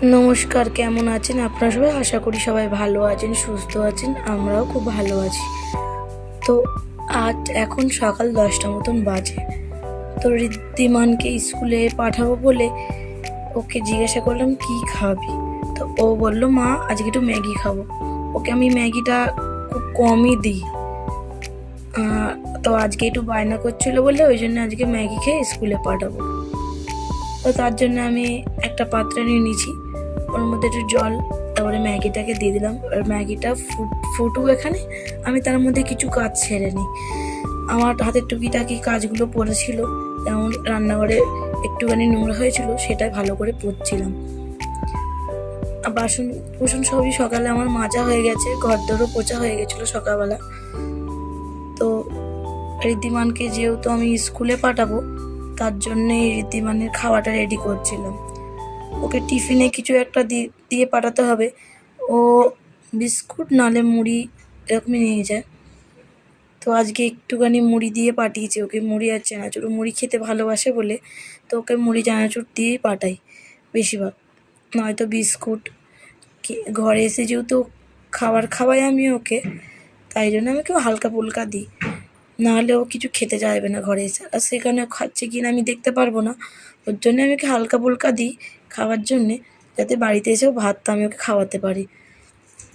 নমস্কার, কেমন আছেন আপনারা সবাই? আশা করি সবাই ভালো আছেন, সুস্থ আছেন। আমরাও খুব ভালো আছি। তো আজ এখন সকাল 10টা মতন বাজে। তো ঋদ্ধিমানকে স্কুলে পাঠাবো বলে ওকে জিজ্ঞাসা করলাম কি খাবি। তো ও বললো মা আজকে একটু ম্যাগি খাবো। ওকে আমি ম্যাগিটা খুব কমই দিই। তো আজকে একটু বায়না করছিল বলে ওই জন্য আজকে ম্যাগি খেয়ে স্কুলে পাঠাবো। তো তার জন্য আমি একটা পাত্রে নিয়ে নিয়েছি, ওর মধ্যে একটু জল, তারপরে ম্যাগিটাকে দিয়ে দিলাম। আর ম্যাগিটা ফুটুক এখানে, আমি তার মধ্যে কিছু কাজ ছেড়ে নিই। আমার হাতের টুকিটাকি কাজগুলো পড়েছিল, যেমন রান্নাঘরে একটুখানি নোংরা হয়েছিল, সেটাই ভালো করে পুঁতছিলাম। বাসন কুসন সবই সকালে আমার মাজা হয়ে গেছে, ঘরদোরও পোছা হয়ে গেছিলো সকালবেলা। তো ঋদ্ধিমানকে যেহেতু আমি স্কুলে পাঠাবো, তার জন্যে ঋদ্ধিমানের খাওয়াটা রেডি করছিলাম। ওকে টিফিনে কিছু একটা দিয়ে পাঠাতে হবে। ও বিস্কুট নাহলে মুড়ি এরকমই নিয়ে যায়। তো আজকে একটুখানি মুড়ি দিয়ে পাঠিয়েছি ওকে, মুড়ি আর চানাচুর। মুড়ি খেতে ভালোবাসে বলে তো ওকে মুড়ি চানাচুর দিয়েই পাঠাই বেশিরভাগ, নয়তো বিস্কুট। ঘরে এসে যেহেতু খাবার খাওয়াই আমি ওকে, তাই জন্য আমি কেউ হালকা ফুলকা দিই, নাহলে ও কিছু খেতে চাইবে না ঘরে এসে। আর সেখানে খাচ্ছে কিনা আমি দেখতে পারবো না, ওর জন্য আমি ওকে হালকা ফুলকা দিই খাওয়ার জন্যে, যাতে বাড়িতে এসেও ভাতটা আমি ওকে খাওয়াতে পারি।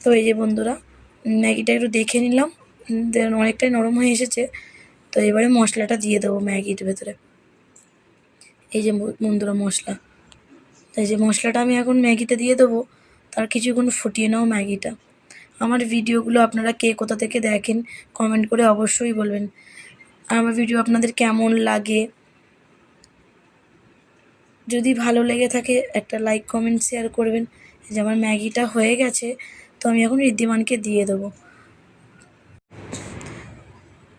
তো এই যে বন্ধুরা, ম্যাগিটা একটু দেখে নিলাম, অনেকটাই নরম হয়ে এসেছে। তো এবারে মশলাটা দিয়ে দেবো ম্যাগির ভেতরে। এই যে বন্ধুরা মশলা, এই যে মশলাটা আমি এখন ম্যাগিতে দিয়ে দেবো। তার কিছুক্ষণ ফুটিয়ে নাও ম্যাগিটা। আমার ভিডিওগুলো আপনারা কে কোথা থেকে দেখেন কমেন্ট করে অবশ্যই বলবেন। আর আমার ভিডিও আপনাদের কেমন লাগে, যদি ভালো লেগে থাকে একটা লাইক কমেন্ট শেয়ার করবেন। যে আমার ম্যাগিটা হয়ে গেছে, তো আমি এখন ঋদ্ধিমানকে দিয়ে দেবো।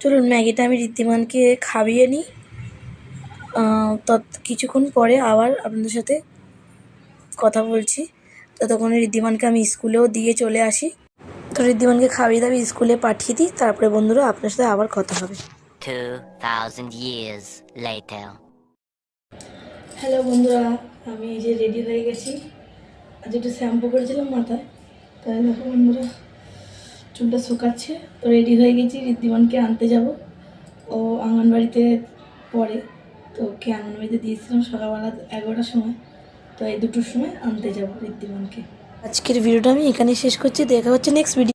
চলুন ম্যাগিটা আমি ঋদ্ধিমানকে খাইয়ে নিই। কিছুক্ষণ পরে আবার আপনাদের সাথে কথা বলছি। ততক্ষণে ঋদ্ধিমানকে আমি স্কুলেও দিয়ে চলে আসি। তো ঋদ্ধিমানকে খাইয়ে দাবি স্কুলে পাঠিয়ে দিই, তারপরে বন্ধুরা আপনার সাথে আবার কথা হবে। 2000 years later. হ্যালো বন্ধুরা, আমি এই যে রেডি হয়ে গেছি। আজ একটু শ্যাম্পু করেছিলাম মাথায়, তাই দেখো বন্ধুরা চুলটা শুকাচ্ছে। তো রেডি হয়ে গেছি, ঋদ্ধিমানকে আনতে যাব। ও আঙ্গনবাড়িতে পড়ে, তো ওকে আঙ্গনবাড়িতে দিয়েছিলাম সকালবেলা 11টার সময়। তো এই 2টোর সময় আনতে যাব ঋদ্ধিমানকে। আজকের ভিডিওটা আমি এখানে শেষ করছি, দেখা হচ্ছে নেক্সট ভিডিও।